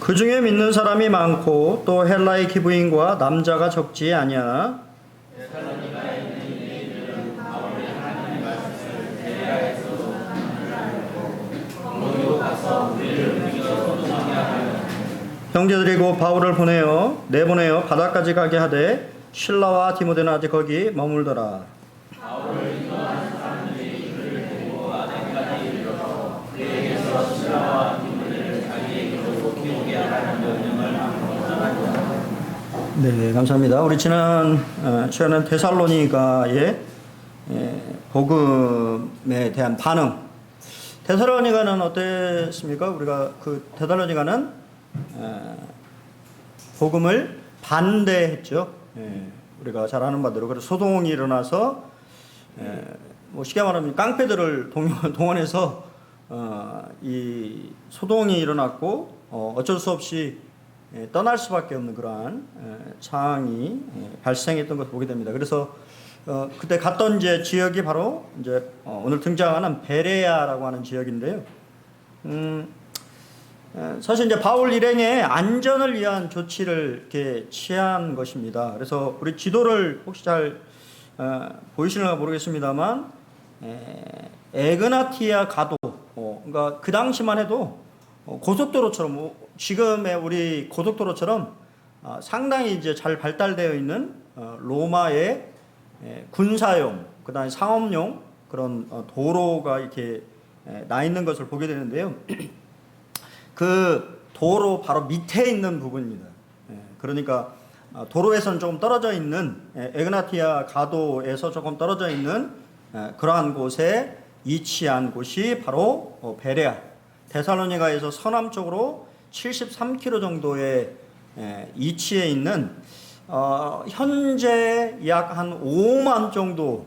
그 중에 믿는 사람이 많고 또 헬라의 기부인과 남자가 적지 아니하나 형제들이 곧 바울을 내보내어 바다까지 가게 하되 실라와 디모데는 아직 거기 머물더라. 네, 감사합니다. 우리 지난 시간은 데살로니가의 복음에 대한 반응. 데살로니가는 어땠습니까? 우리가 그 데살로니가는 복음을 반대했죠. 우리가 잘 아는 바대로. 그래서 소동이 일어나서 뭐 쉽게 말하면 깡패들을 동원해서 이 소동이 일어났고 어쩔 수 없이 떠날 수밖에 없는 그러한 상황이 발생했던 것을 보게 됩니다. 그래서 그때 갔던 이제 지역이 바로 이제 오늘 등장하는 베레아라고 하는 지역인데요. 사실 이제 바울 일행의 안전을 위한 조치를 이렇게 취한 것입니다. 그래서 우리 지도를 혹시 잘 보이시는가 모르겠습니다만 에그나티아 가도, 그러니까 그 당시만 해도 고속도로처럼 지금의 우리 고속도로처럼 상당히 이제 잘 발달되어 있는 로마의 군사용, 그다음에 상업용 그런 도로가 이렇게 나 있는 것을 보게 되는데요. 그 도로 바로 밑에 있는 부분입니다. 그러니까 도로에서는 조금 떨어져 있는 에그나티아 가도에서 조금 떨어져 있는 그러한 곳에 위치한 곳이 바로 베레아. 데살로니가에서 서남쪽으로 73km 정도의 위치에 있는 현재 약 한 5만 정도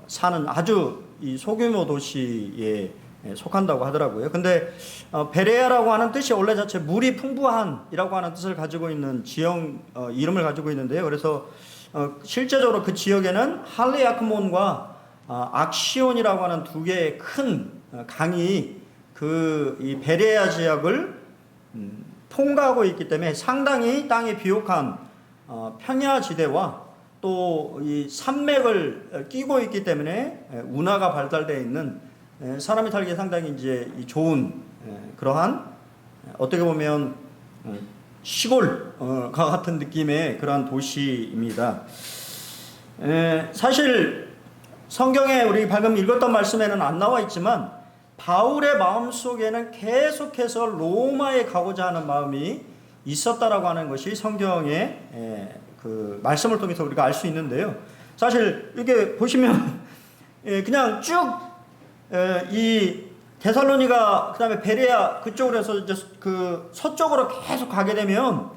사는 아주 이 소규모 도시에 속한다고 하더라고요. 근데 베레아라고 하는 뜻이 원래 자체 물이 풍부한이라고 하는 뜻을 가지고 있는 지역 이름을 가지고 있는데요. 그래서 실제적으로 그 지역에는 할레아크몬과 악시온이라고 하는 두 개의 큰 강이 이 베레아 지역을 통과하고 있기 때문에 상당히 땅이 비옥한 평야지대와 또 이 산맥을 끼고 있기 때문에 운하가 발달되어 있는 사람이 살기에 상당히 이제 좋은 그러한 어떻게 보면 시골과 같은 느낌의 그러한 도시입니다. 사실 성경에 우리 방금 읽었던 말씀에는 안 나와 있지만 바울의 마음속에는 계속해서 로마에 가고자 하는 마음이 있었다라고 하는 것이 성경의 그 말씀을 통해서 우리가 알 수 있는데요. 사실 이렇게 보시면 그냥 쭉 이 데살로니가 그다음에 베레아 그쪽으로 해서 이제 그 서쪽으로 계속 가게 되면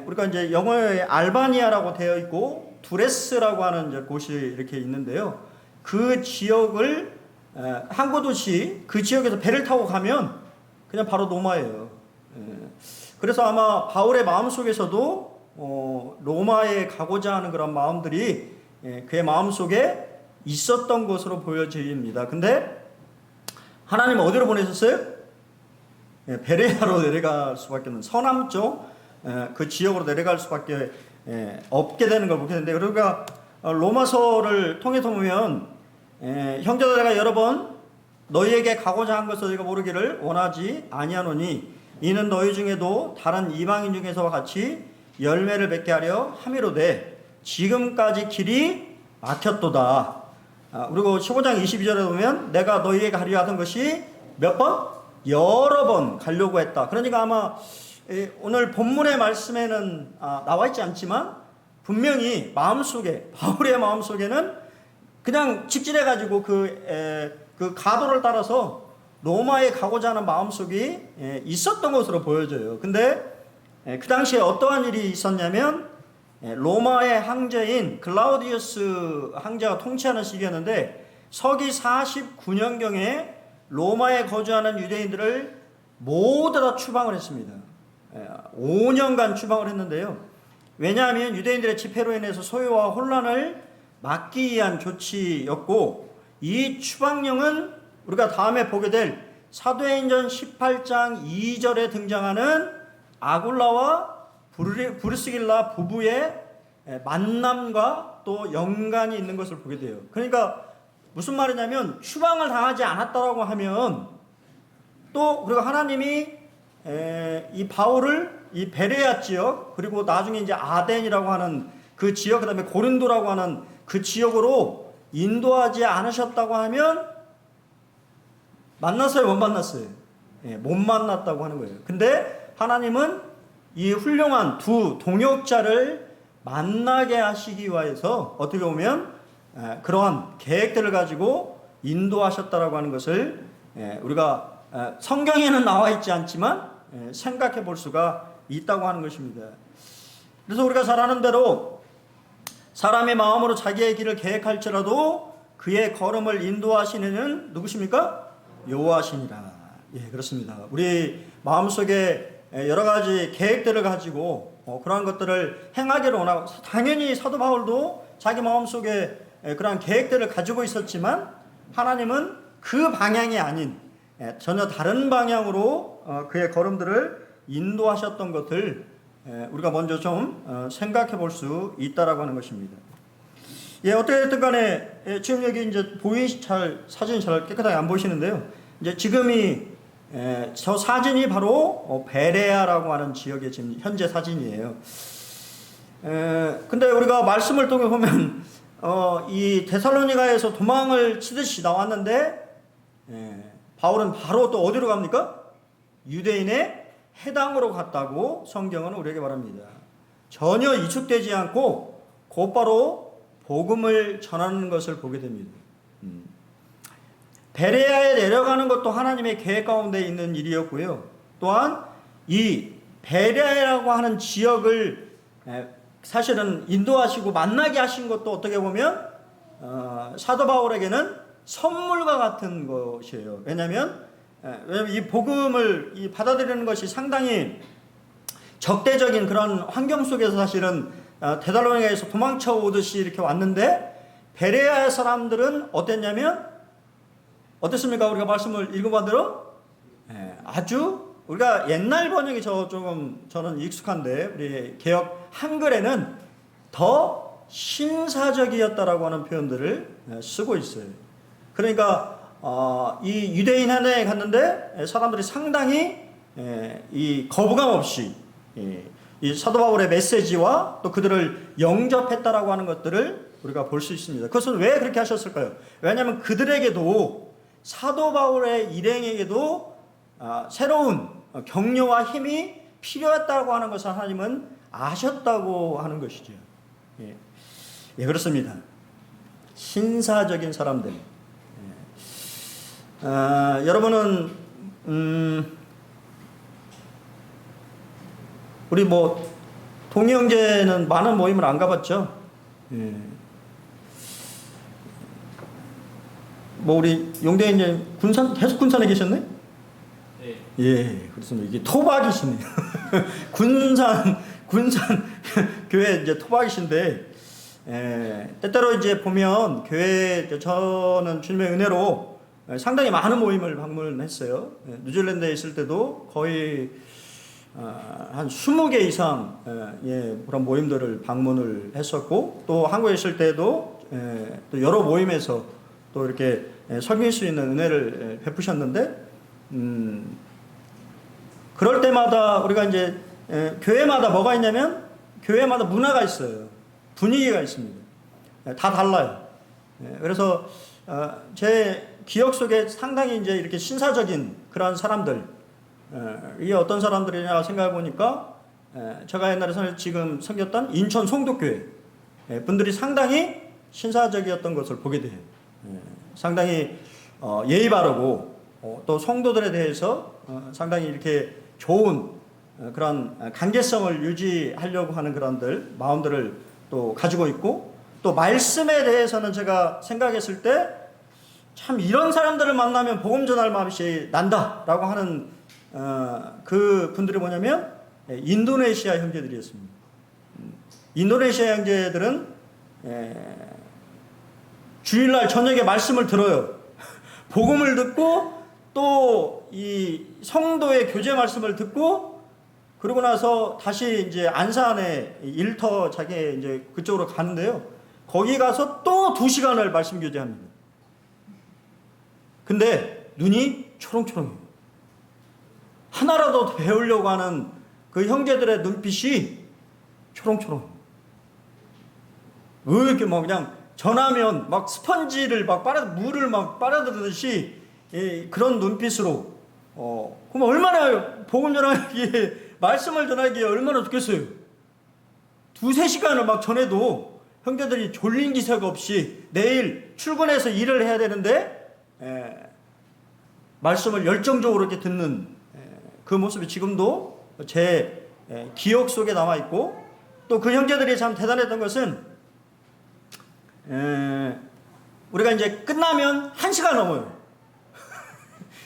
우리가 이제 영어에 알바니아라고 되어 있고 두레스라고 하는 이제 곳이 이렇게 있는데요. 그 지역을 항구 도시 그 지역에서 배를 타고 가면 그냥 바로 로마예요. 그래서 아마 바울의 마음 속에서도 로마에 가고자 하는 그런 마음들이 그의 마음 속에 있었던 것으로 보여집니다. 근데 하나님은 어디로 보내셨어요? 베레아로 내려갈 수밖에 없는 서남쪽 그 지역으로 내려갈 수밖에 없게 되는 걸 보게 되는데, 그러니까 로마서를 통해서 보면 형제들아 여러 번 너희에게 가고자 한 것을 너희가 모르기를 원하지 아니하노니 이는 너희 중에도 다른 이방인 중에서와 같이 열매를 맺게 하려 함이로되 지금까지 길이 막혔도다. 그리고 15장 22절에 보면 내가 너희에게 하려 하던 것이 몇 번? 여러 번 가려고 했다. 그러니까 아마 오늘 본문의 말씀에는 나와 있지 않지만 분명히 마음속에 바울의 마음속에는 그냥 직진해가지고 그 가도를 따라서 로마에 가고자 하는 마음속이 있었던 것으로 보여져요. 근데 그 당시에 어떠한 일이 있었냐면 로마의 황제인 클라우디우스 황제가 통치하는 시기였는데 서기 49년경에 로마에 거주하는 유대인들을 모두 다 추방을 했습니다. 5년간 추방을 했는데요. 왜냐하면 유대인들의 집회로 인해서 소요와 혼란을 막기 위한 조치였고, 이 추방령은 우리가 다음에 보게 될 사도행전 18장 2절에 등장하는 아굴라와 브리스길라 부부의 만남과 또 연관이 있는 것을 보게 돼요. 그러니까 무슨 말이냐면 추방을 당하지 않았다라고 하면 또 그리고 하나님이 이 바울을 이 베레아 지역 그리고 나중에 이제 아덴이라고 하는 그 지역 그다음에 고린도라고 하는 그 지역으로 인도하지 않으셨다고 하면 만났어요, 못 만났어요? 못 만났다고 하는 거예요. 근데 하나님은 이 훌륭한 두 동역자를 만나게 하시기 위해서 어떻게 보면 그러한 계획들을 가지고 인도하셨다라고 하는 것을 우리가 성경에는 나와 있지 않지만 생각해 볼 수가 있다고 하는 것입니다. 그래서 우리가 잘 아는 대로 사람의 마음으로 자기의 길을 계획할지라도 그의 걸음을 인도하시는 이는 누구십니까? 여호와시니라. 예, 그렇습니다. 우리 마음속에 여러 가지 계획들을 가지고 그러한 것들을 행하기를 원하고 당연히 사도 바울도 자기 마음속에 그러한 계획들을 가지고 있었지만 하나님은 그 방향이 아닌 전혀 다른 방향으로 그의 걸음들을 인도하셨던 것을 우리가 먼저 좀 생각해 볼 수 있다라고 하는 것입니다. 예, 어떻게 됐든 간에 지금 여기 이제 사진이 잘 깨끗하게 안 보이시는데요. 이제 지금이 저 사진이 바로 베레아라고 하는 지역의 지금 현재 사진이에요. 근데 우리가 말씀을 통해 보면 이 데살로니가에서 도망을 치듯이 나왔는데 바울은 바로 또 어디로 갑니까? 유대인의 해당으로 갔다고 성경은 우리에게 말합니다. 전혀 이축되지 않고 곧바로 복음을 전하는 것을 보게 됩니다. 베레아에 내려가는 것도 하나님의 계획 가운데 있는 일이었고요. 또한 이 베레아라고 하는 지역을 사실은 인도하시고 만나게 하신 것도 어떻게 보면 사도 바울에게는 선물과 같은 것이에요. 왜냐하면 이 복음을 받아들이는 것이 상당히 적대적인 그런 환경 속에서 사실은 데살로니가에서 도망쳐 오듯이 이렇게 왔는데 베레아 사람들은 어땠냐면 어땠습니까? 우리가 말씀을 읽어본 대로 아주 우리가 옛날 번역이 조금 저는 익숙한데 우리 개역 한글에는 더 신사적이었다라고 하는 표현들을 쓰고 있어요. 그러니까 이 유대인 하나에 갔는데 사람들이 상당히 이 거부감 없이 이 사도 바울의 메시지와 또 그들을 영접했다라고 하는 것들을 우리가 볼 수 있습니다. 그것은 왜 그렇게 하셨을까요? 왜냐하면 그들에게도 사도 바울의 일행에게도 새로운 격려와 힘이 필요했다고 하는 것을 하나님은 아셨다고 하는 것이죠. 예, 그렇습니다. 신사적인 사람들. 여러분은 우리 동희 형제는 많은 모임을 안 가봤죠? 예. 우리 용대 이제 계속 군산에 계셨네? 네. 예, 그렇습니다. 이게 토박이시네요. 군산 교회 이제 토박이신데, 때때로 이제 보면 교회 저는 주님의 은혜로 상당히 많은 모임을 방문했어요. 뉴질랜드에 있을 때도 거의 한 20개 이상 그런 모임들을 방문을 했었고 또 한국에 있을 때도 또 여러 모임에서 또 이렇게 섬길 수 있는 은혜를 베푸셨는데 그럴 때마다 우리가 이제 교회마다 뭐가 있냐면 교회마다 문화가 있어요. 분위기가 있습니다. 다 달라요. 그래서 제 기억 속에 상당히 이제 이렇게 신사적인 그런 사람들 이게 어떤 사람들이냐 생각해 보니까 제가 옛날에 지금 섬겼던 인천 송도교회 분들이 상당히 신사적이었던 것을 보게 돼요. 상당히 예의 바르고 또 성도들에 대해서 상당히 이렇게 좋은 그런 관계성을 유지하려고 하는 그런 마음들을 또 가지고 있고 또 말씀에 대해서는 제가 생각했을 때 참 이런 사람들을 만나면 복음 전할 마음이 난다라고 하는 그 분들이 뭐냐면 인도네시아 형제들이었습니다. 인도네시아 형제들은 주일날 저녁에 말씀을 들어요. 복음을 듣고 또 이 성도의 교제 말씀을 듣고 그러고 나서 다시 이제 안산에 일터 자기 이제 그쪽으로 가는데요. 거기 가서 또 2시간을 말씀 교제합니다. 근데 눈이 초롱초롱해요. 하나라도 배우려고 하는 그 형제들의 눈빛이 초롱초롱. 왜 이렇게 막 그냥 전하면 막 스펀지를 막 물을 막 빨아들듯이 그런 눈빛으로 그럼 얼마나 복음 전하기에 말씀을 전하기에 얼마나 좋겠어요. 2-3시간을 막 전해도 형제들이 졸린 기색 없이 내일 출근해서 일을 해야 되는데 말씀을 열정적으로 이렇게 듣는 그 모습이 지금도 제 기억 속에 남아있고, 또 그 형제들이 참 대단했던 것은 우리가 이제 끝나면 1시간 넘어요.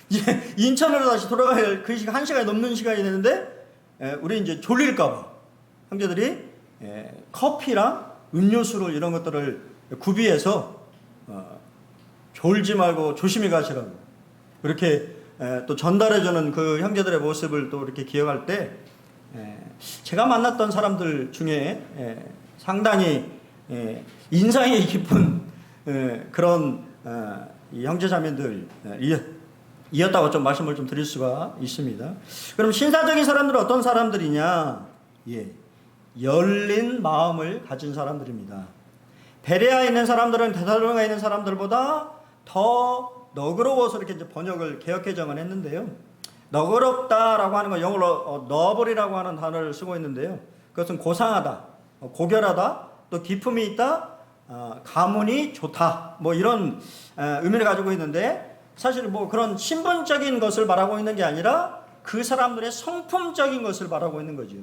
이제 인천으로 다시 돌아가야 할 그 시간, 1시간이 넘는 시간이 되는데 우리 이제 졸릴까봐 형제들이 커피랑 음료수를 이런 것들을 구비해서 졸지 말고 조심히 가시라고 그렇게 또 전달해주는 그 형제들의 모습을 또 이렇게 기억할 때 제가 만났던 사람들 중에 상당히 인상이 깊은 그런 이 형제자매들이었다고 좀 말씀을 좀 드릴 수가 있습니다. 그럼 신사적인 사람들은 어떤 사람들이냐? 열린 마음을 가진 사람들입니다. 베레아에 있는 사람들은 데살로니가에 있는 사람들보다 더 너그러워서 이렇게 이제 번역을 개역 개정을 했는데요. 너그럽다라고 하는 건 영어로 너블이라고 하는 단어를 쓰고 있는데요. 그것은 고상하다, 고결하다, 또 기품이 있다, 가문이 좋다, 뭐 이런 의미를 가지고 있는데, 사실 뭐 그런 신분적인 것을 말하고 있는 게 아니라 그 사람들의 성품적인 것을 말하고 있는 거죠.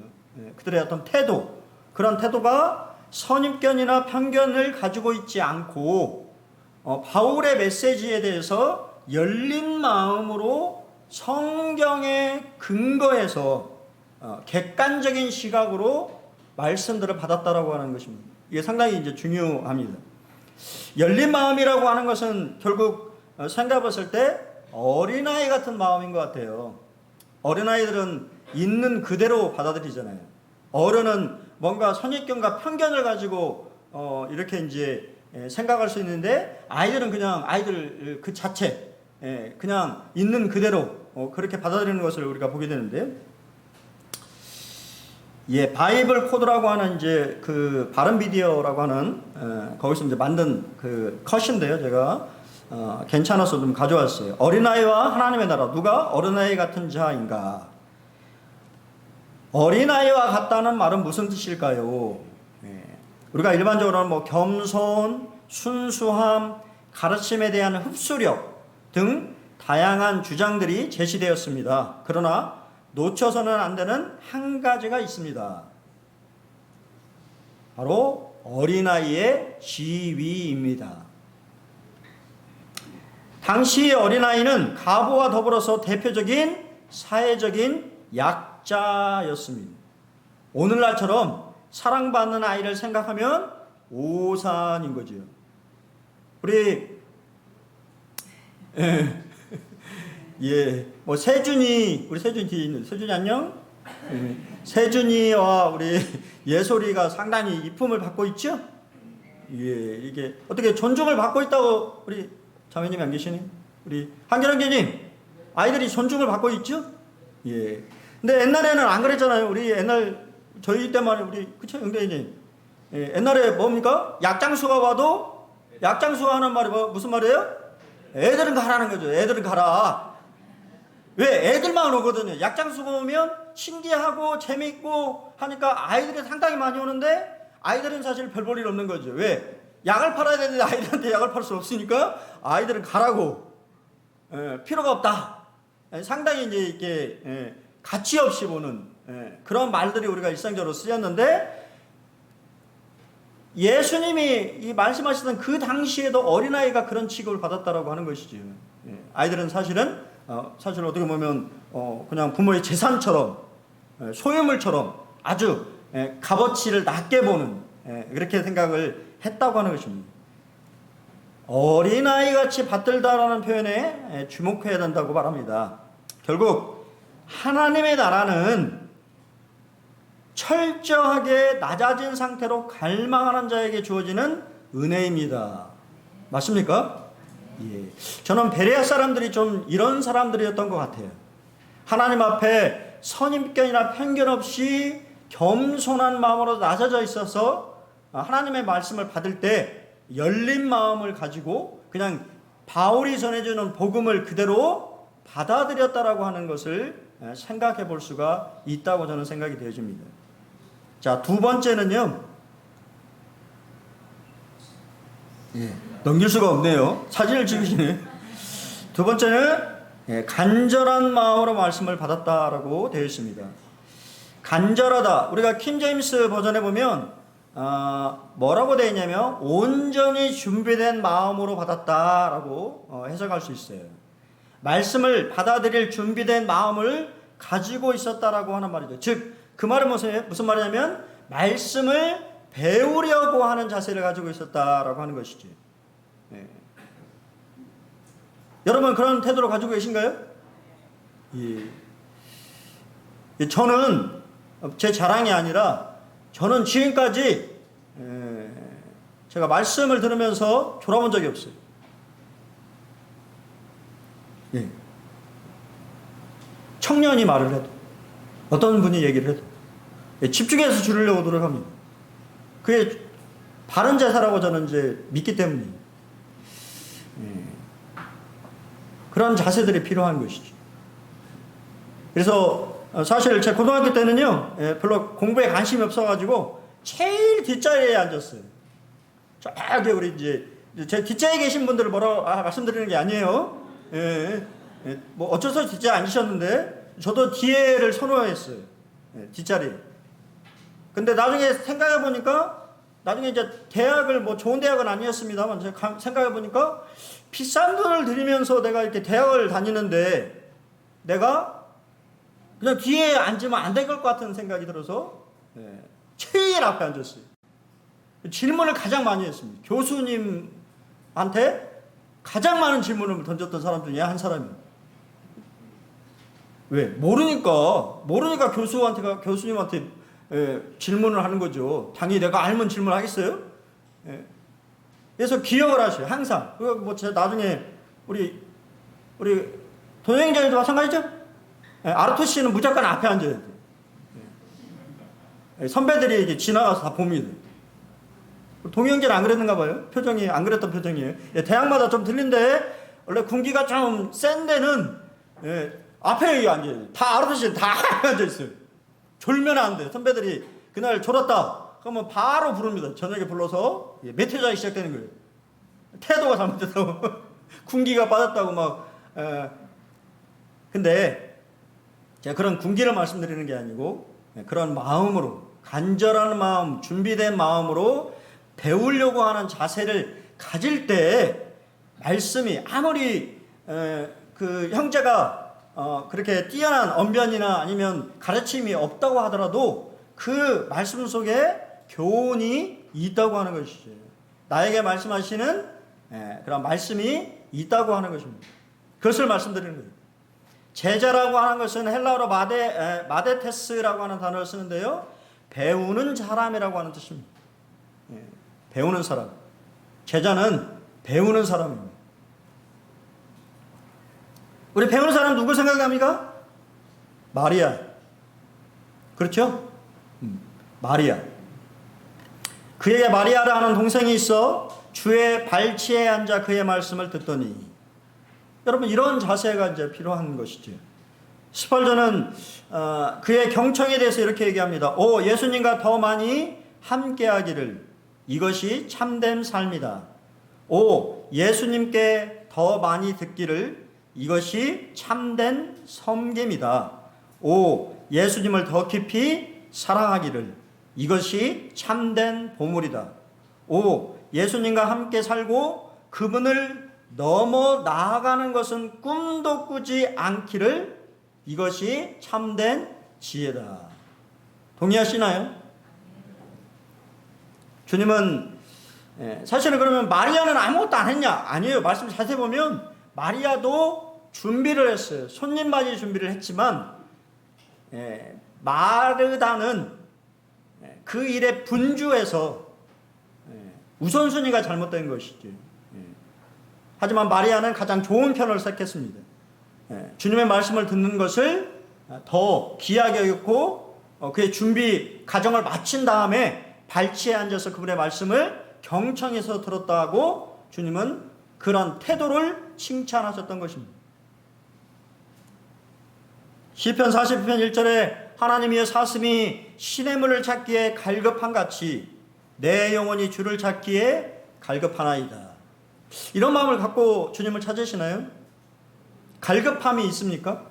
그들의 어떤 태도, 그런 태도가 선입견이나 편견을 가지고 있지 않고 바울의 메시지에 대해서 열린 마음으로 성경의 근거에서 객관적인 시각으로 말씀들을 받았다라고 하는 것입니다. 이게 상당히 이제 중요합니다. 열린 마음이라고 하는 것은 결국 생각해봤을 때 어린아이 같은 마음인 것 같아요. 어린아이들은 있는 그대로 받아들이잖아요. 어른은 뭔가 선입견과 편견을 가지고 이렇게 이제 생각할 수 있는데, 아이들은 그냥 아이들 그 자체 그냥 있는 그대로 그렇게 받아들이는 것을 우리가 보게 되는데, 바이블 코드라고 하는 이제 그 바른 비디오라고 하는 거기서 이제 만든 그 컷인데요. 제가 괜찮아서 좀 가져왔어요. 어린아이와 하나님의 나라, 누가 어린아이 같은 자인가? 어린아이와 같다는 말은 무슨 뜻일까요? 우리가 일반적으로는 뭐 겸손, 순수함, 가르침에 대한 흡수력 등 다양한 주장들이 제시되었습니다. 그러나 놓쳐서는 안 되는 한 가지가 있습니다. 바로 어린아이의 지위입니다. 당시의 어린아이는 가부와 더불어서 대표적인 사회적인 약자였습니다. 오늘날처럼 사랑받는 아이를 생각하면 오산인 거죠. 우리 뭐 세준이, 우리 세준이 뒤에 있는 세준이 안녕? 세준이와 우리 예솔이가 상당히 이쁨을 받고 있죠? 이게 어떻게 존중을 받고 있다고 우리 자매님이 안 계시네? 우리 한결한 교님, 아이들이 존중을 받고 있죠? 근데 옛날에는 안 그랬잖아요. 우리 옛날 저희 때만 우리 그쵸 영대님? 옛날에 뭡니까? 약장수가 와도 약장수가 하는 말이 무슨 말이에요? 애들은 가라는 거죠. 애들은 가라. 왜? 애들만 오거든요. 약장수가 오면 신기하고 재밌고 하니까 아이들이 상당히 많이 오는데, 아이들은 사실 별 볼 일 없는 거죠. 왜? 약을 팔아야 되는데 아이들한테 약을 팔 수 없으니까 아이들은 가라고. 필요가 없다. 상당히 이제 이렇게 가치 없이 보는 그런 말들이 우리가 일상적으로 쓰였는데, 예수님이 이 말씀하시던 그 당시에도 어린아이가 그런 취급을 받았다라고 하는 것이죠. 아이들은 사실은 사실 어떻게 보면 그냥 부모의 재산처럼, 소유물처럼 아주 값어치를 낮게 보는 그렇게 생각을 했다고 하는 것입니다. 어린아이같이 받들다라는 표현에 주목해야 된다고 말합니다. 결국 하나님의 나라는 철저하게 낮아진 상태로 갈망하는 자에게 주어지는 은혜입니다. 맞습니까? 예. 저는 베레아 사람들이 좀 이런 사람들이었던 것 같아요. 하나님 앞에 선입견이나 편견 없이 겸손한 마음으로 낮아져 있어서 하나님의 말씀을 받을 때 열린 마음을 가지고 그냥 바울이 전해주는 복음을 그대로 받아들였다라고 하는 것을 생각해 볼 수가 있다고 저는 생각이 되어집니다. 자, 두 번째는요. 예, 넘길 수가 없네요. 사진을 찍으시네. 두 번째는 간절한 마음으로 말씀을 받았다라고 되어 있습니다. 간절하다. 우리가 킹제임스 버전에 보면 뭐라고 되어 있냐면 온전히 준비된 마음으로 받았다라고 해석할 수 있어요. 말씀을 받아들일 준비된 마음을 가지고 있었다라고 하는 말이죠. 즉, 그 말은 무슨 말이냐면 말씀을 배우려고 하는 자세를 가지고 있었다라고 하는 것이지. 네. 여러분 그런 태도를 가지고 계신가요? 예. 저는 제 자랑이 아니라 저는 지금까지 제가 말씀을 들으면서 졸아본 적이 없어요. 예. 청년이 말을 해도 어떤 분이 얘기를 해도 집중해서 들으려고 노력합니다. 그게 바른 자세라고 저는 이제 믿기 때문이에요. 예. 그런 자세들이 필요한 것이죠. 그래서 사실 제 고등학교 때는요, 별로 공부에 관심이 없어가지고 제일 뒷자리에 앉았어요. 저기 우리 이제 제 뒷자리에 계신 분들을 뭐라고 말씀드리는 게 아니에요. 뭐 어쩔 수 없이 뒷자리에 앉으셨는데 저도 뒤에를 선호했어요. 뒷자리. 근데 나중에 생각해 보니까 나중에 이제 대학을 뭐 좋은 대학은 아니었습니다만 제가 생각해 보니까 비싼 돈을 들이면서 내가 이렇게 대학을 다니는데 내가 그냥 뒤에 앉으면 안 될 것 같은 생각이 들어서 제일 앞에 앉았어요. 질문을 가장 많이 했습니다. 교수님한테 가장 많은 질문을 던졌던 사람 중에 한 사람이에요. 왜? 모르니까 교수님한테 질문을 하는 거죠. 당연히 내가 알면 질문을 하겠어요? 그래서 기억을 하셔요. 항상. 뭐 제가 나중에 우리 동행자님도 마찬가지죠? 아르토 씨는 무조건 앞에 앉아야 돼요. 선배들이 이제 지나가서 다 봅니다. 동영재는 안 그랬는가 봐요. 표정이 안 그랬던 표정이에요. 대학마다 좀 틀린데 원래 군기가 좀 센 데는 앞에 앉아요. 다 아르토 씨는 다 앉아 있어요. 졸면 안 돼요. 선배들이 그날 졸았다 그러면 바로 부릅니다. 저녁에 불러서 메퇴자가 시작되는 거예요. 태도가 잘못됐다고 군기가 빠졌다고 막. 근데 제가 그런 군기를 말씀드리는 게 아니고 그런 마음으로 간절한 마음, 준비된 마음으로 배우려고 하는 자세를 가질 때 말씀이 아무리 그 형제가 그렇게 뛰어난 언변이나 아니면 가르침이 없다고 하더라도 그 말씀 속에 교훈이 있다고 하는 것이죠. 나에게 말씀하시는 그런 말씀이 있다고 하는 것입니다. 그것을 말씀드리는 거예요. 제자라고 하는 것은 헬라어로 마데테스라고 하는 단어를 쓰는데요. 배우는 사람이라고 하는 뜻입니다. 배우는 사람. 제자는 배우는 사람입니다. 우리 배우는 사람 누구 생각합니까? 마리아. 그렇죠? 마리아. 그에게 마리아라는 동생이 있어 주의 발치에 앉아 그의 말씀을 듣더니. 여러분 이런 자세가 이제 필요한 것이죠. 스펄전은 그의 경청에 대해서 이렇게 얘기합니다. 오, 예수님과 더 많이 함께하기를 이것이 참된 삶이다. 오, 예수님께 더 많이 듣기를 이것이 참된 섬김이다. 오, 예수님을 더 깊이 사랑하기를 이것이 참된 보물이다. 오, 예수님과 함께 살고 그분을 넘어 나아가는 것은 꿈도 꾸지 않기를 이것이 참된 지혜다. 동의하시나요? 주님은 사실은 그러면 마리아는 아무것도 안 했냐? 아니에요. 말씀 자세히 보면 마리아도 준비를 했어요. 손님 맞이 준비를 했지만 마르다는 그 일에 분주해서 우선순위가 잘못된 것이지. 하지만 마리아는 가장 좋은 편을 택했습니다. 주님의 말씀을 듣는 것을 더 귀하게 여겼고 그의 준비 과정을 마친 다음에 발치에 앉아서 그분의 말씀을 경청해서 들었다고 주님은 그런 태도를 칭찬하셨던 것입니다. 시편 40편 1절에 하나님이여 사슴이 시냇물을 찾기에 갈급한 같이 내 영혼이 주를 찾기에 갈급하나이다. 이런 마음을 갖고 주님을 찾으시나요? 갈급함이 있습니까?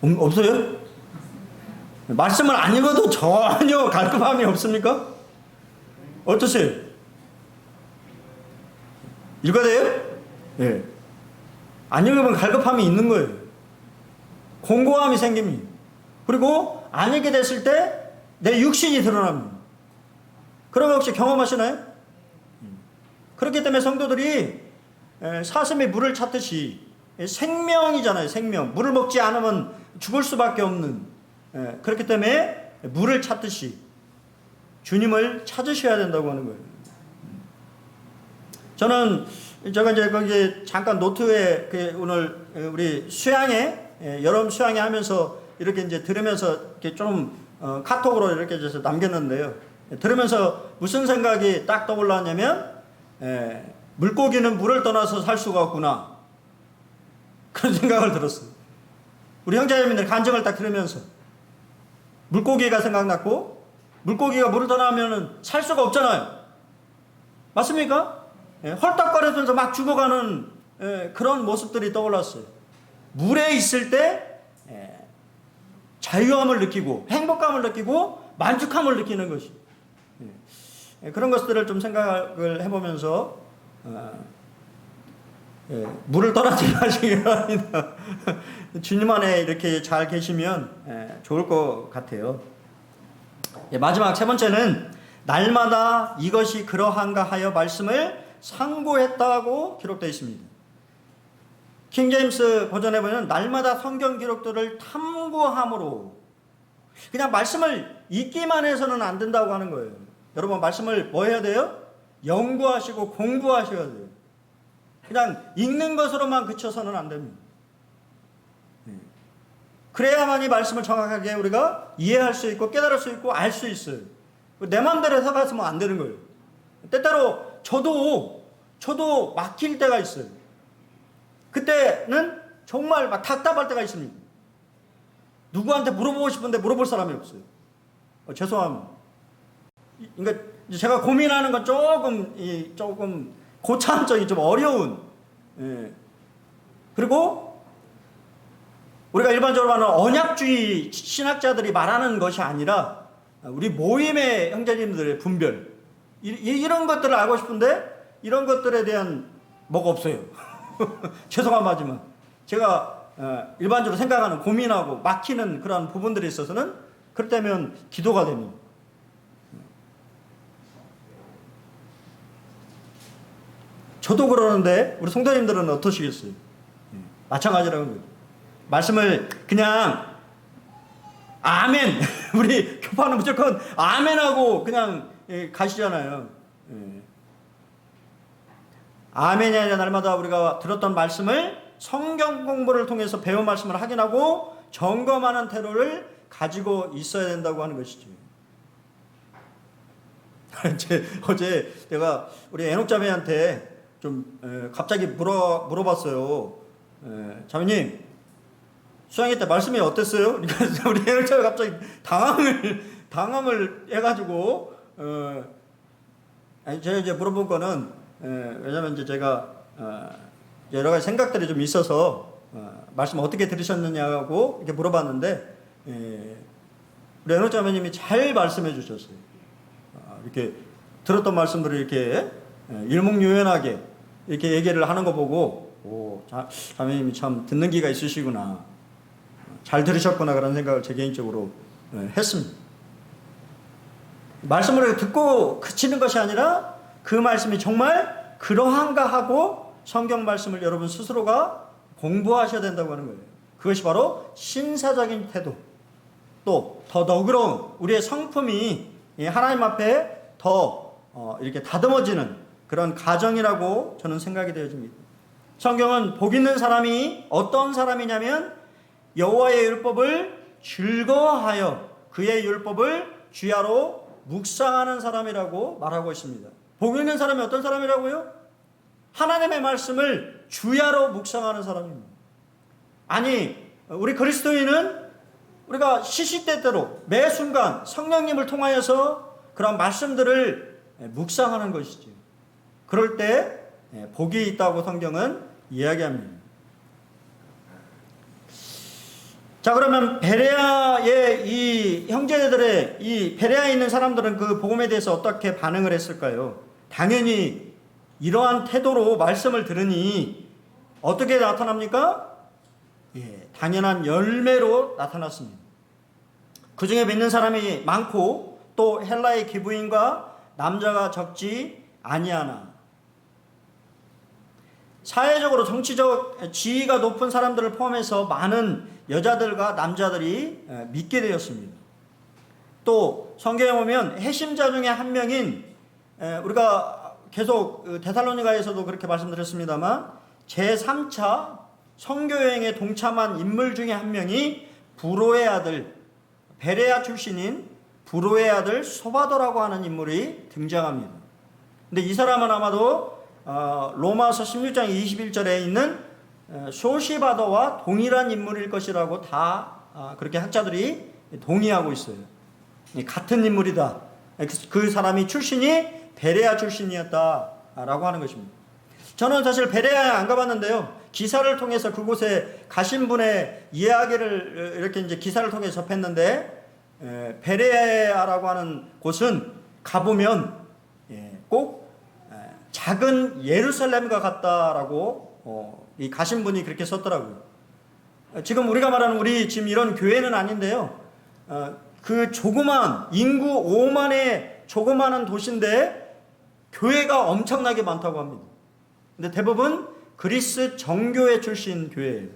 없어요? 말씀을 안 읽어도 전혀 갈급함이 없습니까? 어떠세요? 읽어야 돼요? 예. 안 읽으면 갈급함이 있는 거예요. 공고함이 생깁니다. 그리고 안 읽게 됐을 때 내 육신이 드러납니다. 그런 거 혹시 경험하시나요? 그렇기 때문에 성도들이 사슴이 물을 찾듯이 생명이잖아요. 생명. 물을 먹지 않으면 죽을 수밖에 없는, 그렇기 때문에 물을 찾듯이 주님을 찾으셔야 된다고 하는 거예요. 저는 제가 이제 거기 잠깐 노트에 오늘 우리 수양회, 여름 수양회 하면서 이렇게 이제 들으면서 이렇게 좀 카톡으로 이렇게 해서 남겼는데요. 들으면서 무슨 생각이 딱 떠올랐냐면, 물고기는 물을 떠나서 살 수가 없구나. 그런 생각을 들었어요. 우리 형제자매님들 간증을 딱 들으면서 물고기가 생각났고, 물고기가 물을 떠나면 살 수가 없잖아요. 맞습니까? 헐떡거리면서 막 죽어가는 그런 모습들이 떠올랐어요. 물에 있을 때 자유함을 느끼고 행복감을 느끼고 만족함을 느끼는 것이, 그런 것들을 좀 생각을 해보면서 물을 떠나지 마시기 바랍니다. 주님 안에 이렇게 잘 계시면 좋을 것 같아요. 마지막 세 번째는 날마다 이것이 그러한가 하여 말씀을 상고했다고 기록되어 있습니다. 킹제임스 버전에 보면 날마다 성경 기록들을 탐구함으로, 그냥 말씀을 읽기만 해서는 안 된다고 하는 거예요. 여러분, 말씀을 뭐 해야 돼요? 연구하시고 공부하셔야 돼요. 그냥 읽는 것으로만 그쳐서는 안 됩니다. 그래야만이 말씀을 정확하게 우리가 이해할 수 있고 깨달을 수 있고 알 수 있어요. 내 마음대로 해석하면 안 되는 거예요. 때때로 저도 막힐 때가 있어요. 그때는 정말 막 답답할 때가 있습니다. 누구한테 물어보고 싶은데 물어볼 사람이 없어요. 죄송합니다. 그러니까 제가 고민하는 건 조금 고차원적이 좀 어려운, 그리고 우리가 일반적으로 하는 언약주의 신학자들이 말하는 것이 아니라 우리 모임의 형제님들의 분별, 이런 것들을 알고 싶은데 이런 것들에 대한 뭐가 없어요. 죄송하지만 제가 일반적으로 생각하는, 고민하고 막히는 그런 부분들이 있어서는 그럴 때면 기도가 됩니다. 저도 그러는데 우리 성도님들은 어떠시겠어요? 마찬가지라는 거예요. 말씀을 그냥 아멘, 우리 교파는 무조건 아멘하고 그냥 가시잖아요. 아멘이 아니라 날마다 우리가 들었던 말씀을 성경 공부를 통해서 배운 말씀을 확인하고 점검하는 태도를 가지고 있어야 된다고 하는 것이죠. 어제 내가 우리 애녹자매한테 좀 갑자기 물어봤어요. 자매님, 수양회 때 말씀이 어땠어요? 그러니까 우리 애녹자매 갑자기 당황을 해가지고, 제가 이제 물어본 거는, 왜냐면 이제 제가 여러 가지 생각들이 좀 있어서 말씀 어떻게 들으셨느냐고 이렇게 물어봤는데, 우리 애녹자매님이 잘 말씀해 주셨어요. 이렇게 들었던 말씀들을 이렇게 일목요연하게 이렇게 얘기를 하는 거 보고, 자매님이 참 듣는 기가 있으시구나, 잘 들으셨구나, 그런 생각을 제 개인적으로 했습니다. 말씀을 듣고 그치는 것이 아니라 그 말씀이 정말 그러한가 하고 성경 말씀을 여러분 스스로가 공부하셔야 된다고 하는 거예요. 그것이 바로 신사적인 태도, 또 더 너그러운 우리의 성품이 하나님 앞에 더 이렇게 다듬어지는 그런 가정이라고 저는 생각이 되어집니다. 성경은 복 있는 사람이 어떤 사람이냐면 여호와의 율법을 즐거워하여 그의 율법을 주야로 묵상하는 사람이라고 말하고 있습니다. 복 있는 사람이 어떤 사람이라고요? 하나님의 말씀을 주야로 묵상하는 사람입니다. 아니, 우리 그리스도인은 우리가 시시때때로 매 순간 성령님을 통하여서 그런 말씀들을 묵상하는 것이죠. 그럴 때 복이 있다고 성경은 이야기합니다. 자, 그러면 베레아의 이 형제들의 이 베레아에 있는 사람들은 그 복음에 대해서 어떻게 반응을 했을까요? 당연히 이러한 태도로 말씀을 들으니 어떻게 나타납니까? 당연한 열매로 나타났습니다. 그 중에 믿는 사람이 많고 또 헬라의 기부인과 남자가 적지 아니하나. 사회적으로 정치적 지위가 높은 사람들을 포함해서 많은 여자들과 남자들이 믿게 되었습니다. 또 성경에 보면 핵심자 중에 한 명인, 우리가 계속 데살로니가에서도 그렇게 말씀드렸습니다만 제3차 선교여행에 동참한 인물 중에 한 명이 부로의 아들, 베레아 출신인 부로의 아들 소바도라고 하는 인물이 등장합니다. 근데 이 사람은 아마도 로마서 16장 21절에 있는 소시바더와 동일한 인물일 것이라고 다 그렇게 학자들이 동의하고 있어요. 같은 인물이다. 그 사람이 출신이 베레아 출신이었다라고 하는 것입니다. 저는 사실 베레아에 안 가봤는데요. 기사를 통해서 그곳에 가신 분의 이야기를 이렇게 이제 기사를 통해 접했는데, 베레아라고 하는 곳은 가보면 꼭 작은 예루살렘과 같다라고 이 가신 분이 그렇게 썼더라고요. 지금 우리가 말하는 우리 지금 이런 교회는 아닌데요. 그 조그만 인구 5만의 조그마한 도시인데 교회가 엄청나게 많다고 합니다. 근데 대부분 그리스 정교회 출신 교회예요.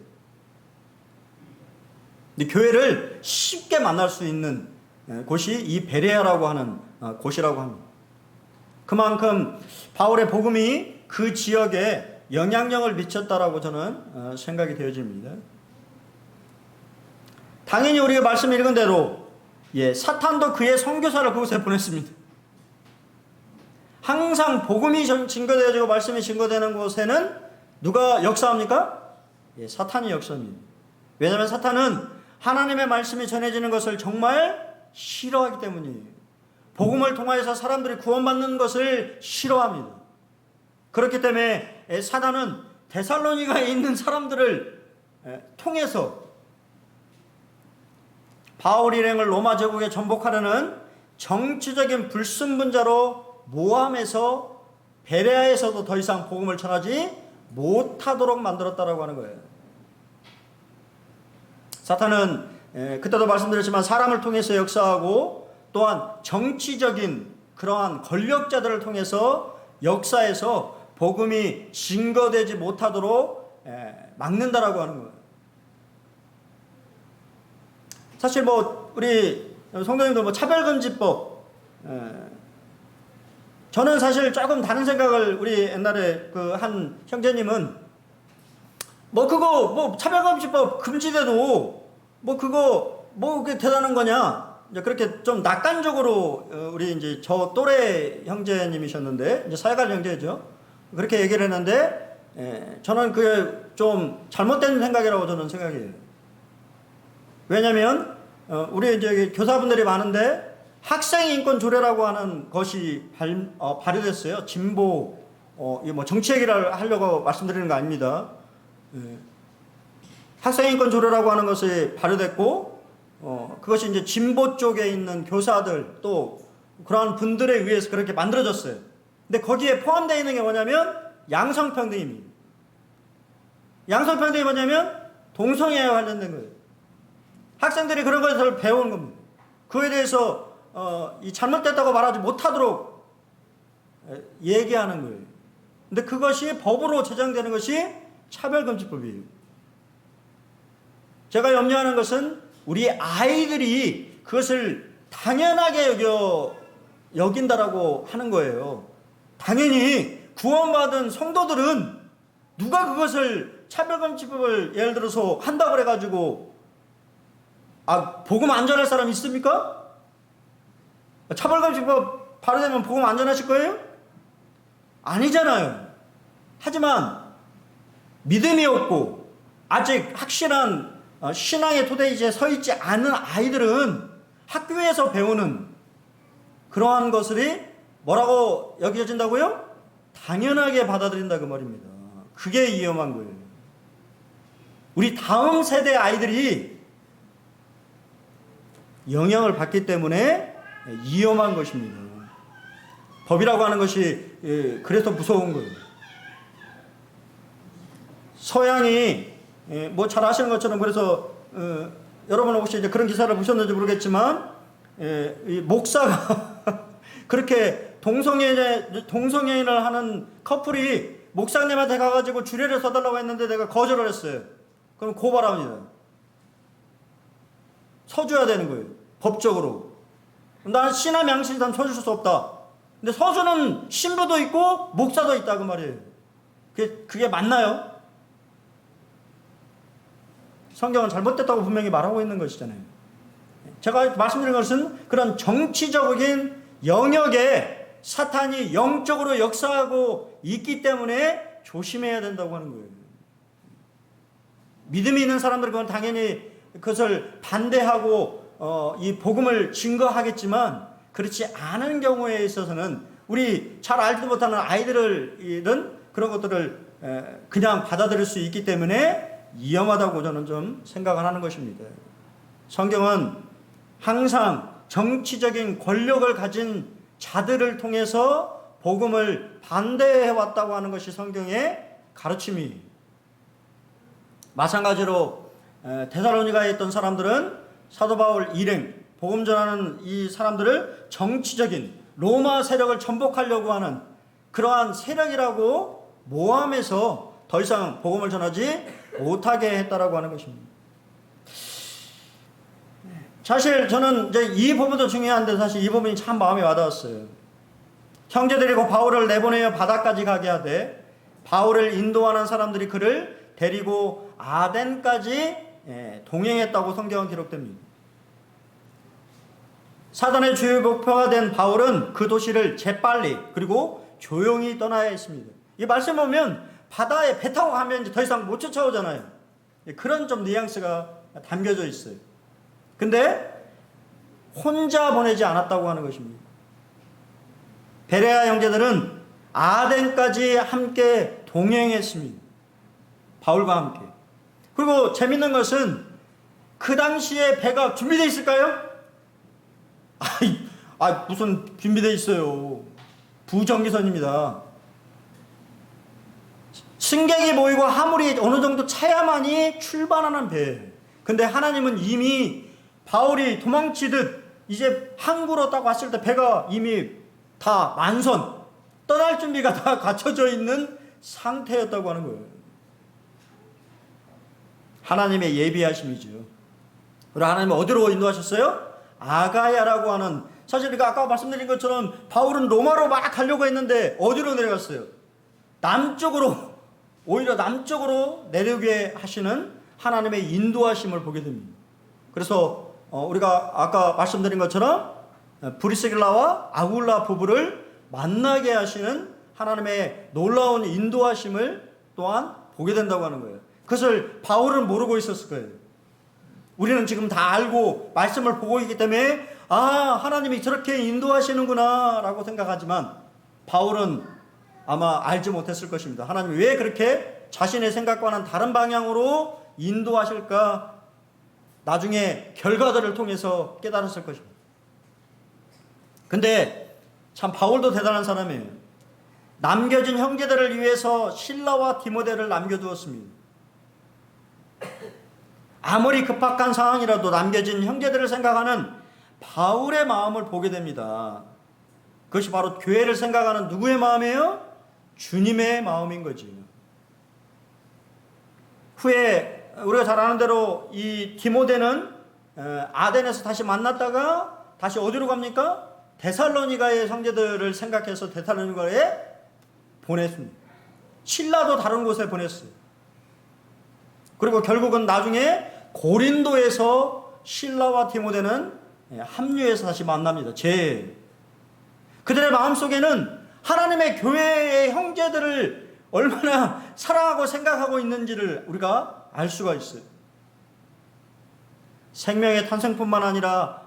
근데 교회를 쉽게 만날 수 있는 곳이 이 베레아라고 하는 곳이라고 합니다. 그만큼 바울의 복음이 그 지역에 영향력을 미쳤다라고 저는 생각이 되어집니다. 당연히 우리가 말씀 읽은 대로 사탄도 그의 선교사를 그곳에 보냈습니다. 항상 복음이 증거되어지고 말씀이 증거되는 곳에는 누가 역사합니까? 사탄이 역사합니다. 왜냐하면 사탄은 하나님의 말씀이 전해지는 것을 정말 싫어하기 때문이에요. 복음을 통하여서 사람들이 구원받는 것을 싫어합니다. 그렇기 때문에 사탄은 데살로니가에 있는 사람들을 통해서 바울 일행을 로마 제국에 전복하려는 정치적인 불순분자로 모함해서 베레아에서도 더 이상 복음을 전하지 못하도록 만들었다라고 하는 거예요. 사탄은 그때도 말씀드렸지만 사람을 통해서 역사하고 또한 정치적인 그러한 권력자들을 통해서 역사에서 복음이 증거되지 못하도록 막는다라고 하는 거예요. 사실 우리 성도님들 차별금지법, 저는 사실 조금 다른 생각을, 우리 옛날에 그 한 형제님은 그거 차별금지법 금지돼도 그거 그게 대단한 거냐, 이제 그렇게 좀 낙관적으로 우리 이제 저 또래 형제님이셨는데 이제 사회갈 형제죠. 그렇게 얘기를 했는데 저는 그게 좀 잘못된 생각이라고 저는 생각해요. 왜냐하면 우리 이제 교사분들이 많은데 학생인권 조례라고 하는 것이 발의됐어요. 진보, 정치 얘기를 하려고 말씀드리는 거 아닙니다. 학생인권 조례라고 하는 것이 발의됐고, 그것이 이제 진보 쪽에 있는 교사들 또 그러한 분들에 의해서 그렇게 만들어졌어요. 근데 거기에 포함되어 있는 게 뭐냐면 양성평등입니다. 양성평등이 뭐냐면 동성애와 관련된 거예요. 학생들이 그런 것을 배우는 겁니다. 그에 대해서 이 잘못됐다고 말하지 못하도록 얘기하는 거예요. 근데 그것이 법으로 제정되는 것이 차별금지법이에요. 제가 염려하는 것은 우리 아이들이 그것을 당연하게 여긴다라고 하는 거예요. 당연히 구원받은 성도들은 누가 그것을 차별금지법을 예를 들어서 한다고 그래가지고 복음 안 전할 사람 있습니까? 차별금지법 발효되면 복음 안 전하실 거예요? 아니잖아요. 하지만 믿음이 없고 아직 확실한 신앙의 토대에 서 있지 않은 아이들은 학교에서 배우는 그러한 것들이 뭐라고 여겨진다고요? 당연하게 받아들인다 그 말입니다. 그게 위험한 거예요. 우리 다음 세대 아이들이 영향을 받기 때문에 위험한 것입니다. 법이라고 하는 것이 그래서 무서운 거예요. 서양이 뭐 잘 아시는 것처럼 그래서 여러분 혹시 이제 그런 기사를 보셨는지 모르겠지만 이 목사가 그렇게 동성애인을 하는 커플이 목사님한테 가가지고 주례를 써달라고 했는데 내가 거절을 했어요. 그럼 고발합니다. 서줘야 되는 거예요. 법적으로. 난 신함 양심상 서줄 수 없다. 근데 서주는 신부도 있고 목사도 있다 그 말이에요. 그게 맞나요? 성경은 잘못됐다고 분명히 말하고 있는 것이잖아요. 제가 말씀드린 것은 그런 정치적인 영역에 사탄이 영적으로 역사하고 있기 때문에 조심해야 된다고 하는 거예요. 믿음이 있는 사람들은 그건 당연히 그것을 반대하고 이 복음을 증거하겠지만 그렇지 않은 경우에 있어서는 우리 잘 알지도 못하는 아이들은 그런 것들을 그냥 받아들일 수 있기 때문에 위험하다고 저는 좀 생각을 하는 것입니다. 성경은 항상 정치적인 권력을 가진 자들을 통해서 복음을 반대해 왔다고 하는 것이 성경의 가르침이. 마찬가지로 데살로니가에 있던 사람들은 사도 바울 일행, 복음 전하는 이 사람들을 정치적인 로마 세력을 전복하려고 하는 그러한 세력이라고 모함해서 더 이상 복음을 전하지 못하게 했다라고 하는 것입니다. 사실 저는 이제 이 부분도 중요한데 사실 이 부분이 참 마음에 와닿았어요. 형제들이 그 바울을 내보내어 바다까지 가게 하되 바울을 인도하는 사람들이 그를 데리고 아덴까지 동행했다고 성경은 기록됩니다. 사단의 주요 목표가 된 바울은 그 도시를 재빨리 그리고 조용히 떠나야 했습니다. 이 말씀 보면 바다에 배 타고 가면 이제 더 이상 못 쫓아오잖아요. 그런 좀 뉘앙스가 담겨져 있어요. 근데 혼자 보내지 않았다고 하는 것입니다. 베레아 형제들은 아덴까지 함께 동행했습니다. 바울과 함께. 그리고 재밌는 것은 그 당시에 배가 준비되어 있을까요? 무슨 준비되어 있어요. 부정기선입니다. 승객이 모이고 화물이 어느 정도 차야만이 출발하는 배. 근데 하나님은 이미 바울이 도망치듯 이제 항구로 딱 왔을 때 배가 이미 다 만선, 떠날 준비가 다 갖춰져 있는 상태였다고 하는 거예요. 하나님의 예비하심이죠. 그리고 하나님은 어디로 인도하셨어요? 아가야라고 하는, 사실 우리가 아까 말씀드린 것처럼 바울은 로마로 막 가려고 했는데 어디로 내려갔어요? 남쪽으로, 오히려 남쪽으로 내려게 하시는 하나님의 인도하심을 보게 됩니다. 그래서 우리가 아까 말씀드린 것처럼 브리스길라와 아굴라 부부를 만나게 하시는 하나님의 놀라운 인도하심을 또한 보게 된다고 하는 거예요. 그것을 바울은 모르고 있었을 거예요. 우리는 지금 다 알고 말씀을 보고 있기 때문에 하나님이 저렇게 인도하시는구나 라고 생각하지만 바울은 아마 알지 못했을 것입니다. 하나님이 왜 그렇게 자신의 생각과는 다른 방향으로 인도하실까 나중에 결과들을 통해서 깨달았을 것입니다. 근데 참 바울도 대단한 사람이에요. 남겨진 형제들을 위해서 실라와 디모데를 남겨두었습니다. 아무리 급박한 상황이라도 남겨진 형제들을 생각하는 바울의 마음을 보게 됩니다. 그것이 바로 교회를 생각하는 누구의 마음이에요? 주님의 마음인 거지. 후에 우리가 잘 아는 대로 이 디모데는 아덴에서 다시 만났다가 다시 어디로 갑니까? 데살로니가의 형제들을 생각해서 데살로니가에 보냈습니다. 신라도 다른 곳에 보냈어요. 그리고 결국은 나중에 고린도에서 신라와 디모데는 합류해서 다시 만납니다. 그들의 마음속에는 하나님의 교회의 형제들을 얼마나 사랑하고 생각하고 있는지를 우리가 알 수가 있어요. 생명의 탄생뿐만 아니라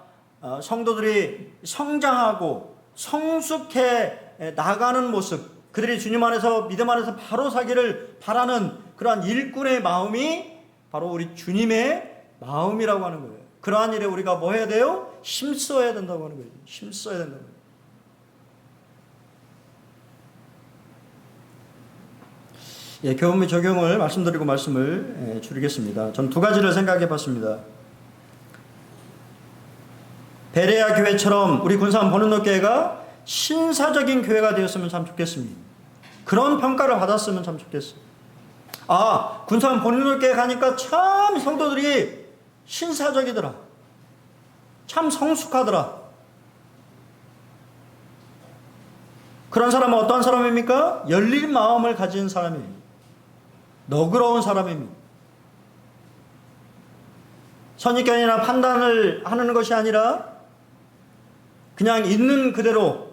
성도들이 성장하고 성숙해 나가는 모습, 그들이 주님 안에서 믿음 안에서 바로 사기를 바라는 그러한 일꾼의 마음이 바로 우리 주님의 마음이라고 하는 거예요. 그러한 일에 우리가 뭐 해야 돼요? 힘써야 된다고 하는 거예요. 힘써야 된다고 해요. 교훈 및 적용을 말씀드리고 말씀을 줄이겠습니다. 전 두 가지를 생각해 봤습니다. 베레아 교회처럼 우리 군산 보는로 교회가 신사적인 교회가 되었으면 참 좋겠습니다. 그런 평가를 받았으면 참 좋겠어요. 군산 보는로 교회 가니까 참 성도들이 신사적이더라. 참 성숙하더라. 그런 사람은 어떠한 사람입니까? 열린 마음을 가진 사람이에요. 너그러운 사람입니다. 선입견이나 판단을 하는 것이 아니라 그냥 있는 그대로,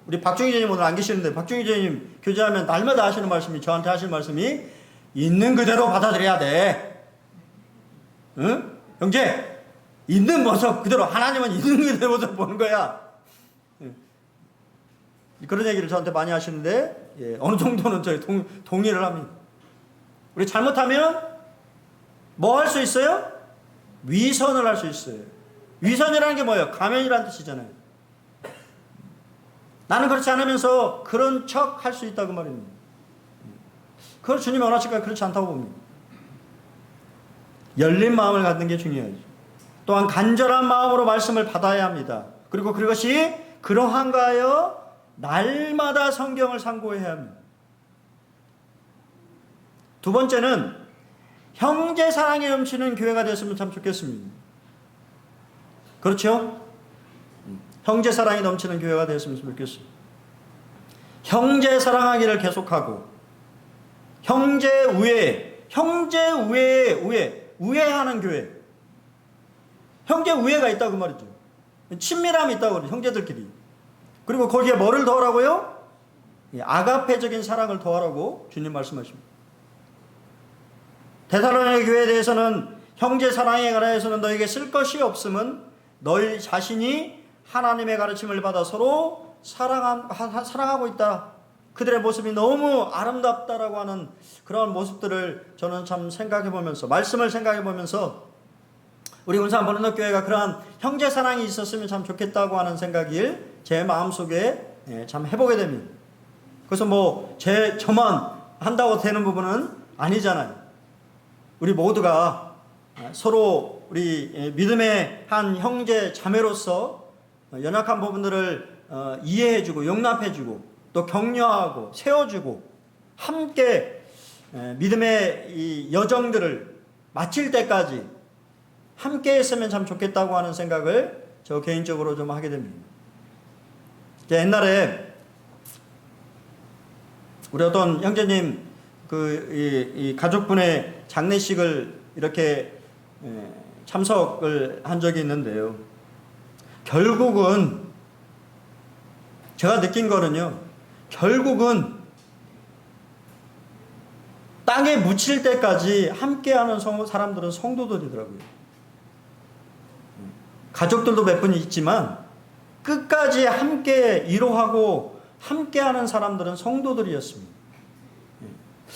우리 박중희 전님 오늘 안 계시는데 박중희 전님 교제하면 날마다 하시는 말씀이, 저한테 하시는 말씀이 있는 그대로 받아들여야 돼. 응? 형제, 있는 모습 그대로, 하나님은 있는 그대로 모습 보는 거야. 그런 얘기를 저한테 많이 하시는데 어느 정도는 저희 동의를 합니다. 우리 잘못하면 뭐 할 수 있어요? 위선을 할 수 있어요. 위선이라는 게 뭐예요? 가면이라는 뜻이잖아요. 나는 그렇지 않으면서 그런 척 할 수 있다고 말입니다. 그걸 주님이 원하실까요? 그렇지 않다고 봅니다. 열린 마음을 갖는 게 중요하죠. 또한 간절한 마음으로 말씀을 받아야 합니다. 그리고 그것이 그러한가 하여 날마다 성경을 상고해야 합니다. 두 번째는 형제 사랑에 넘치는 교회가 됐으면 참 좋겠습니다. 그렇죠? 형제 사랑이 넘치는 교회가 됐으면 좋겠습니다. 형제 사랑하기를 계속하고 형제 우애하는 교회. 형제 우애가 있다고 말이죠. 친밀함이 있다고 그래요. 형제들끼리. 그리고 거기에 뭐를 더하라고요? 아가페적인 사랑을 더하라고 주님 말씀하십니다. 데살로니가 교회에 대해서는 형제 사랑에 관하여서는 너에게 쓸 것이 없음은 너희 자신이 하나님의 가르침을 받아 서로 사랑하고 있다. 그들의 모습이 너무 아름답다라고 하는 그런 모습들을 저는 참 생각해보면서, 말씀을 생각해보면서 우리 군산 보는로 교회가 그러한 형제 사랑이 있었으면 참 좋겠다고 하는 생각을 제 마음속에 참 해보게 됩니다. 그래서 저만 한다고 되는 부분은 아니잖아요. 우리 모두가 서로 우리 믿음의 한 형제 자매로서 연약한 부분들을 이해해주고 용납해주고 또 격려하고 세워주고 함께 믿음의 이 여정들을 마칠 때까지 함께 했으면 참 좋겠다고 하는 생각을 저 개인적으로 좀 하게 됩니다. 옛날에 우리 어떤 형제님 이 가족분의 장례식을 이렇게 참석을 한 적이 있는데요. 결국은 제가 느낀 거는요. 결국은 땅에 묻힐 때까지 함께하는 사람들은 성도들이더라고요. 가족들도 몇 분 있지만 끝까지 함께 위로하고 함께하는 사람들은 성도들이었습니다.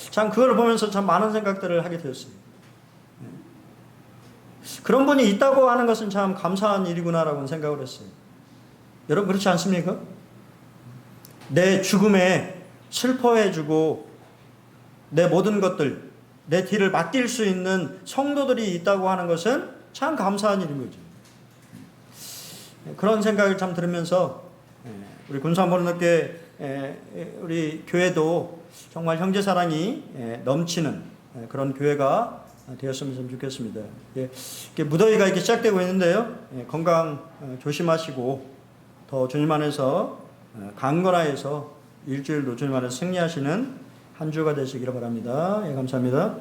참 그걸 보면서 참 많은 생각들을 하게 되었습니다. 그런 분이 있다고 하는 것은 참 감사한 일이구나라고 생각을 했어요. 여러분 그렇지 않습니까? 내 죽음에 슬퍼해주고 내 모든 것들, 내 뒤를 맡길 수 있는 성도들이 있다고 하는 것은 참 감사한 일인 거죠. 그런 생각을 참 들으면서 우리 군산 보는로교회 우리 교회도 정말 형제사랑이 넘치는 그런 교회가 되었으면 좀 좋겠습니다. 예, 이렇게 무더위가 이렇게 시작되고 있는데요. 예, 건강 조심하시고 더 주님 안에서 강건하여서 일주일도 주님 안에서 승리하시는 한 주가 되시기를 바랍니다. 예, 감사합니다.